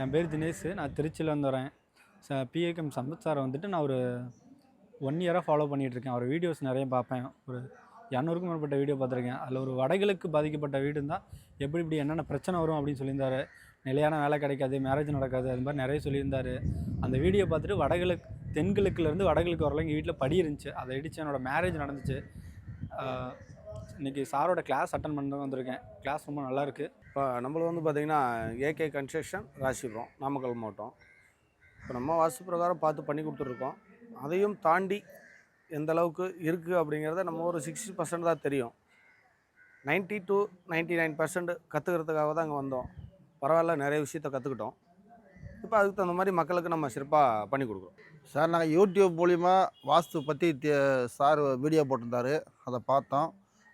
என் பேர் தினேஷ். நான் திருச்சியிலேருந்து வரேன். பிஏகேஎம் சம்பத் சாரை வந்துட்டு நான் ஒரு 1 இயராக ஃபாலோ பண்ணிகிட்ருக்கேன். அவர் வீடியோஸ் நிறைய பார்ப்பேன். ஒரு 200க்கும் மேற்பட்ட வீடியோ பார்த்துருக்கேன். அதில் ஒரு வடகிழக்கு பாதிக்கப்பட்ட வீடு இருந்தால் எப்படி இப்படி என்னென்ன பிரச்சனை வரும் அப்படின்னு சொல்லியிருந்தாரு. நிலையான வேலை கிடைக்காது, மேரேஜ் நடக்காது, அது மாதிரி நிறைய சொல்லியிருந்தார். அந்த வீடியோ பார்த்துட்டு தென்கிழக்குலேருந்து வடகிழக்கு வரலாம் எங்கள் வீட்டில் படி இருந்துச்சு. அதை இடித்து என்னோடய மேரேஜ் நடந்துச்சு. இன்றைக்கி சாரோட கிளாஸ் அட்டன் பண்ண வந்திருக்கேன். கிளாஸ் ரொம்ப நல்லாயிருக்கு. இப்போ நம்மளுக்கு வந்து பார்த்திங்கன்னா ஏகே கன்ஸ்ட்ரக்ஷன் ராசிபுரம் நாமக்கல் மாவட்டம். இப்போ நம்ம வாஸ்து பிரகாரம் பார்த்து பண்ணி கொடுத்துட்ருக்கோம். அதையும் தாண்டி எந்த அளவுக்கு இருக்குது அப்படிங்கிறத நம்ம ஒரு 60% தான் தெரியும். 90 to 99% கற்றுக்கிறதுக்காக தான் அங்கே வந்தோம். பரவாயில்ல, நிறைய விஷயத்த கற்றுக்கிட்டோம். இப்போ அதுக்கு தகுந்த மாதிரி மக்களுக்கு நம்ம சிறப்பாக பண்ணி கொடுக்குறோம். சார், நாங்கள் யூடியூப் மூலிமா வாஸ்து பற்றி சார் வீடியோ போட்டிருந்தார், அதை பார்த்தோம்.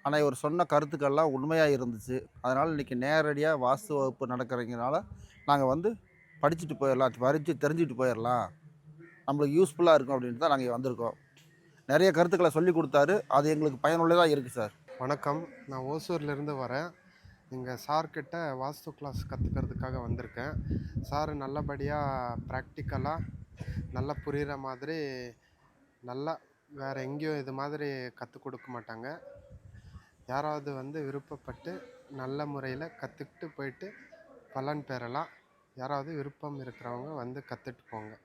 ஆனால் இவர் சொன்ன கருத்துக்கள்லாம் உண்மையாக இருந்துச்சு. அதனால் இன்றைக்கி நேரடியாக வாஸ்து வகுப்பு நடக்கிறதுனால நாங்கள் வந்து படிச்சுட்டு போயிடலாம், தெரிஞ்சுட்டு போயிடலாம், நம்மளுக்கு யூஸ்ஃபுல்லாக இருக்கும் அப்படின்ட்டு தான் நாங்கள் வந்திருக்கோம். நிறைய கருத்துக்களை சொல்லி கொடுத்தாரு. அது எங்களுக்கு பயனுள்ளதாக இருக்குது சார். வணக்கம், நான் ஓசூர்லேருந்து வரேன். இங்கே சார்கிட்ட வாஸ்து கிளாஸ் கற்றுக்கிறதுக்காக வந்திருக்கேன். சார் நல்லபடியாக ப்ராக்டிக்கலாக நல்லா புரிகிற மாதிரி நல்லா வேறு எங்கேயும் இது மாதிரி கற்றுக் கொடுக்க மாட்டாங்க. யாராவது வந்து விருப்பப்பட்டு நல்ல முறையில் கற்றுக்கிட்டு போயிட்டு பலன் பெறலாம். யாராவது விருப்பம் இருக்கிறவங்க வந்து கற்றுட்டு போங்க.